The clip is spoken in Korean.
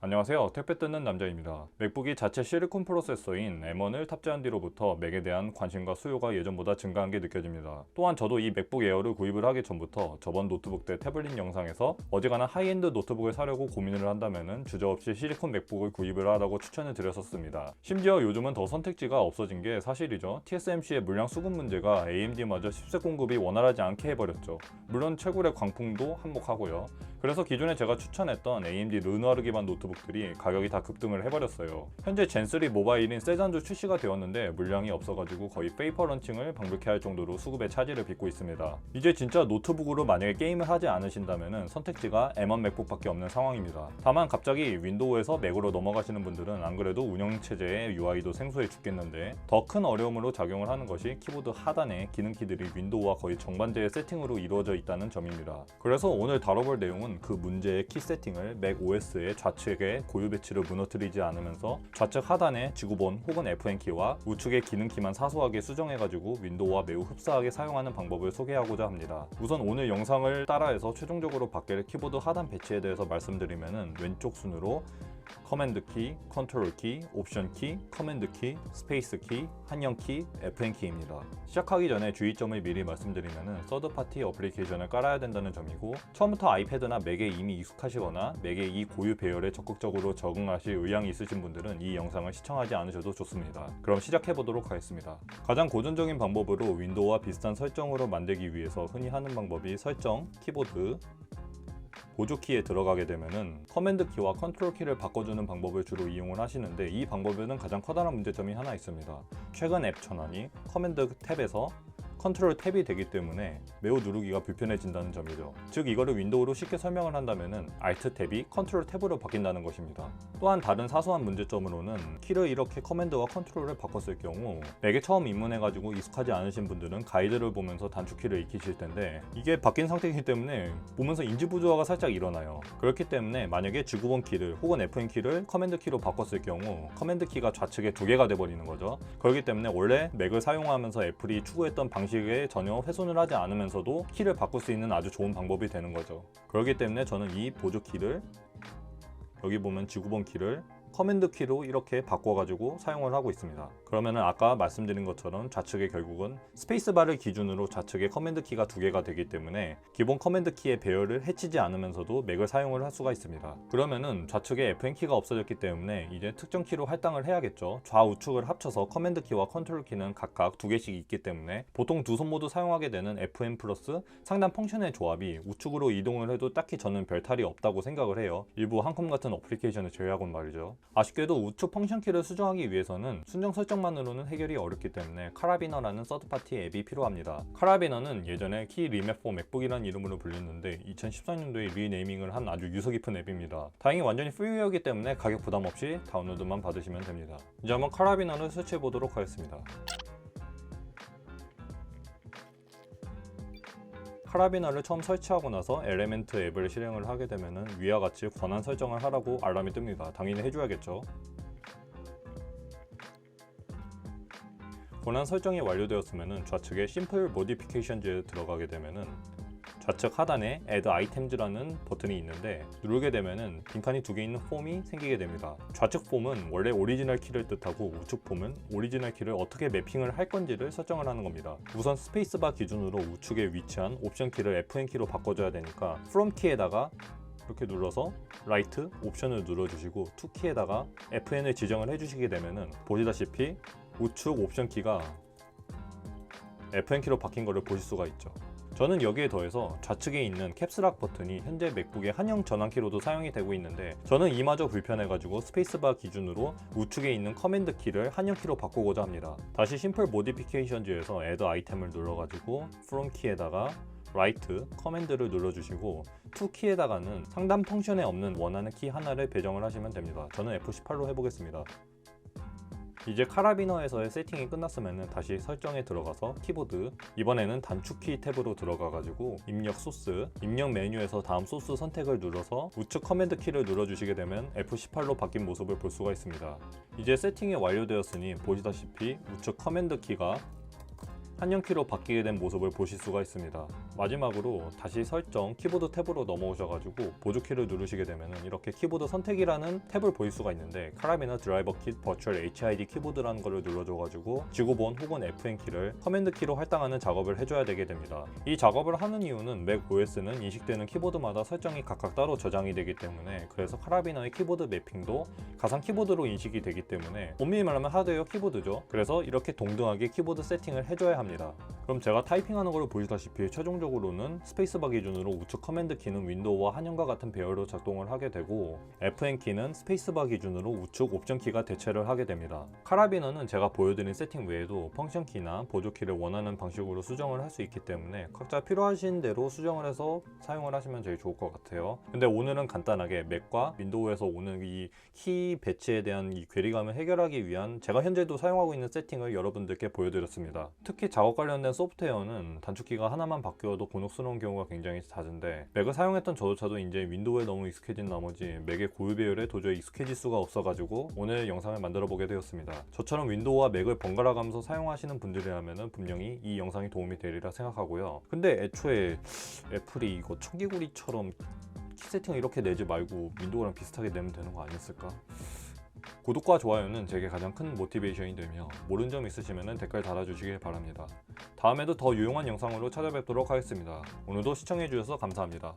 안녕하세요. 택배 뜯는 남자입니다. 맥북이 자체 실리콘 프로세서인 M1을 탑재한 뒤로부터 맥에 대한 관심과 수요가 예전보다 증가한 게 느껴집니다. 또한 저도 이 맥북 에어를 구입을 하기 전부터 저번 노트북 대 태블릿 영상에서 어지간한 하이엔드 노트북을 사려고 고민을 한다면 주저없이 실리콘 맥북을 구입을 하라고 추천을 드렸었습니다. 심지어 요즘은 더 선택지가 없어진 게 사실이죠. TSMC의 물량 수급 문제가 AMD마저 칩셋 공급이 원활하지 않게 해버렸죠. 물론 최고의 광풍도 한몫하고요. 그래서 기존에 제가 추천했던 AMD 르누아르 기반 노트북들이 가격이 다 급등을 해버렸어요. 현재 젠3 모바일인 세잔도 출시가 되었는데 물량이 없어가지고 거의 페이퍼 런칭을 방불케 할 정도로 수급의 차질을 빚고 있습니다. 이제 진짜 노트북으로 만약에 게임을 하지 않으신다면 선택지가 M1 맥북밖에 없는 상황입니다. 다만 갑자기 윈도우에서 맥으로 넘어가시는 분들은 안 그래도 운영체제의 UI도 생소해 죽겠는데 더 큰 어려움으로 작용을 하는 것이 키보드 하단의 기능키들이 윈도우와 거의 정반대의 세팅으로 이루어져 있다는 점입니다. 그래서 오늘 다뤄볼 내용은 그 문제의 키 세팅을 맥 OS의 좌측의 고유 배치를 무너뜨리지 않으면서 좌측 하단의 지구본 혹은 FN키와 우측의 기능키만 사소하게 수정해가지고 윈도우와 매우 흡사하게 사용하는 방법을 소개하고자 합니다. 우선 오늘 영상을 따라해서 최종적으로 바뀔 키보드 하단 배치에 대해서 말씀드리면은 왼쪽 순으로 커맨드 키, 컨트롤 키, 옵션 키, 커맨드 키, 스페이스 키, 한영 키, FN 키입니다. 시작하기 전에 주의점을 미리 말씀드리면은 서드 파티 어플리케이션을 깔아야 된다는 점이고 처음부터 아이패드나 맥에 이미 익숙하시거나 맥의 이 고유 배열에 적극적으로 적응하실 의향이 있으신 분들은 이 영상을 시청하지 않으셔도 좋습니다. 그럼 시작해 보도록 하겠습니다. 가장 고전적인 방법으로 윈도우와 비슷한 설정으로 만들기 위해서 흔히 하는 방법이 설정, 키보드, 보조키에 들어가게 되면은 커맨드 키와 컨트롤 키를 바꿔주는 방법을 주로 이용을 하시는데 이 방법에는 가장 커다란 문제점이 하나 있습니다. 최근 앱 전환이 커맨드 탭에서 컨트롤 탭이 되기 때문에 매우 누르기가 불편해진다는 점이죠. 즉 이거를 윈도우로 쉽게 설명을 한다면은 Alt 탭이 컨트롤 탭으로 바뀐다는 것입니다. 또한 다른 사소한 문제점으로는 키를 이렇게 커맨드와 컨트롤을 바꿨을 경우 맥에 처음 입문해가지고 익숙하지 않으신 분들은 가이드를 보면서 단축키를 익히실 텐데 이게 바뀐 상태이기 때문에 보면서 인지 부조화가 살짝 일어나요. 그렇기 때문에 만약에 지구본 키를 혹은 FN 키를 커맨드 키로 바꿨을 경우 커맨드 키가 좌측에 두 개가 돼버리는 거죠. 그렇기 때문에 원래 맥을 사용하면서 애플이 추구했던 방식에 전혀 훼손을 하지 않으면서도 키를 바꿀 수 있는 아주 좋은 방법이 되는 거죠. 그렇기 때문에 저는 이 보조키를 여기 보면 지구본 키를 커맨드 키로 이렇게 바꿔가지고 사용을 하고 있습니다. 그러면은 아까 말씀드린 것처럼 좌측에 결국은 스페이스바를 기준으로 좌측에 커맨드 키가 두 개가 되기 때문에 기본 커맨드 키의 배열을 해치지 않으면서도 맥을 사용을 할 수가 있습니다. 그러면은 좌측에 FN 키가 없어졌기 때문에 이제 특정 키로 할당을 해야겠죠. 좌우측을 합쳐서 커맨드 키와 컨트롤 키는 각각 두 개씩 있기 때문에 보통 두 손 모두 사용하게 되는 FN 플러스 상단 펑션의 조합이 우측으로 이동을 해도 딱히 저는 별 탈이 없다고 생각을 해요. 일부 한컴 같은 어플리케이션을 제외하곤 말이죠. 아쉽게도 우측 펑션 키를 수정하기 위해서는 순정 설정만으로는 해결이 어렵기 때문에 카라비너라는 서드파티 앱이 필요합니다. 카라비너는 예전에 키 리맵 for 맥북이라는 이름으로 불렸는데 2014년도에 리네이밍을 한 아주 유서 깊은 앱입니다. 다행히 완전히 프리웨어이기 때문에 가격 부담 없이 다운로드만 받으시면 됩니다. 이제 한번 카라비너를 설치해 보도록 하겠습니다. 카라비너를 처음 설치하고 나서 엘레멘트 앱을 실행을 하게 되면 위와 같이 권한 설정을 하라고 알람이 뜹니다. 당연히 해줘야겠죠. 권한 설정이 완료되었으면 좌측에 심플 모디피케이션즈에 들어가게 되면 좌측 하단에 Add Items라는 버튼이 있는데 누르게 되면은 빈칸이 두 개 있는 폼이 생기게 됩니다. 좌측 폼은 원래 오리지널 키를 뜻하고 우측 폼은 오리지널 키를 어떻게 매핑을 할 건지를 설정을 하는 겁니다. 우선 스페이스바 기준으로 우측에 위치한 옵션 키를 FN 키로 바꿔줘야 되니까 From 키에다가 이렇게 눌러서 라이트 옵션을 눌러주시고 투 키에다가 FN을 지정을 해주시게 되면은 보시다시피 우측 옵션 키가 FN 키로 바뀐 것을 보실 수가 있죠. 저는 여기에 더해서 좌측에 있는 캡스락 버튼이 현재 맥북의 한영 전환키로도 사용이 되고 있는데 저는 이마저 불편해가지고 스페이스바 기준으로 우측에 있는 커맨드 키를 한영키로 바꾸고자 합니다. 다시 심플 모디피케이션즈에서 Add 아이템을 눌러가지고 From 키에다가 라이트 커맨드를 눌러주시고 투 키에다가는 상단 펑션에 없는 원하는 키 하나를 배정을 하시면 됩니다. 저는 F18로 해보겠습니다. 이제 카라비너에서의 세팅이 끝났으면 다시 설정에 들어가서 키보드 이번에는 단축키 탭으로 들어가가지고 입력 소스 입력 메뉴에서 다음 소스 선택을 눌러서 우측 커맨드 키를 눌러주시게 되면 F18로 바뀐 모습을 볼 수가 있습니다. 이제 세팅이 완료되었으니 보시다시피 우측 커맨드 키가 한영키로 바뀌게 된 모습을 보실 수가 있습니다. 마지막으로 다시 설정 키보드 탭으로 넘어오셔가지고 보조키를 누르시게 되면은 이렇게 키보드 선택이라는 탭을 보일 수가 있는데 카라비너 드라이버 킷 버추얼 HID 키보드라는 거를 눌러줘가지고 지구본 혹은 FN 키를 커맨드 키로 할당하는 작업을 해줘야 되게 됩니다. 이 작업을 하는 이유는 맥 OS는 인식되는 키보드마다 설정이 각각 따로 저장이 되기 때문에, 그래서 카라비너의 키보드 매핑도 가상 키보드로 인식이 되기 때문에 엄밀히 말하면 하드웨어 키보드죠. 그래서 이렇게 동등하게 키보드 세팅을 해줘야 합니다. 그럼 제가 타이핑하는 걸 보시다시피 최종적으로는 스페이스바 기준으로 우측 커맨드 키는 윈도우와 한영과 같은 배열로 작동을 하게 되고 FN 키는 스페이스바 기준으로 우측 옵션 키가 대체를 하게 됩니다. 카라비너는 제가 보여드린 세팅 외에도 펑션 키나 보조키를 원하는 방식으로 수정을 할 수 있기 때문에 각자 필요하신 대로 수정을 해서 사용을 하시면 제일 좋을 것 같아요. 근데 오늘은 간단하게 맥과 윈도우에서 오는 이 키 배치에 대한 이 괴리감을 해결하기 위한 제가 현재도 사용하고 있는 세팅을 여러분들께 보여드렸습니다. 특히 작업 관련된 소프트웨어는 단축키가 하나만 바뀌어도 곤혹스러운 경우가 굉장히 잦은데, 맥을 사용했던 저조차도 이제 윈도우에 너무 익숙해진 나머지 맥의 고유 배열에 도저히 익숙해질 수가 없어가지고 오늘 영상을 만들어 보게 되었습니다. 저처럼 윈도우와 맥을 번갈아 가면서 사용하시는 분들이라면 분명히 이 영상이 도움이 되리라 생각하고요. 근데 애초에 애플이 이거 청개구리처럼 키 세팅을 이렇게 내지 말고 윈도우랑 비슷하게 내면 되는 거 아니었을까? 구독과 좋아요는 제게 가장 큰 모티베이션이 되며 모르는 점 있으시면 댓글 달아주시길 바랍니다. 다음에도 더 유용한 영상으로 찾아뵙도록 하겠습니다. 오늘도 시청해주셔서 감사합니다.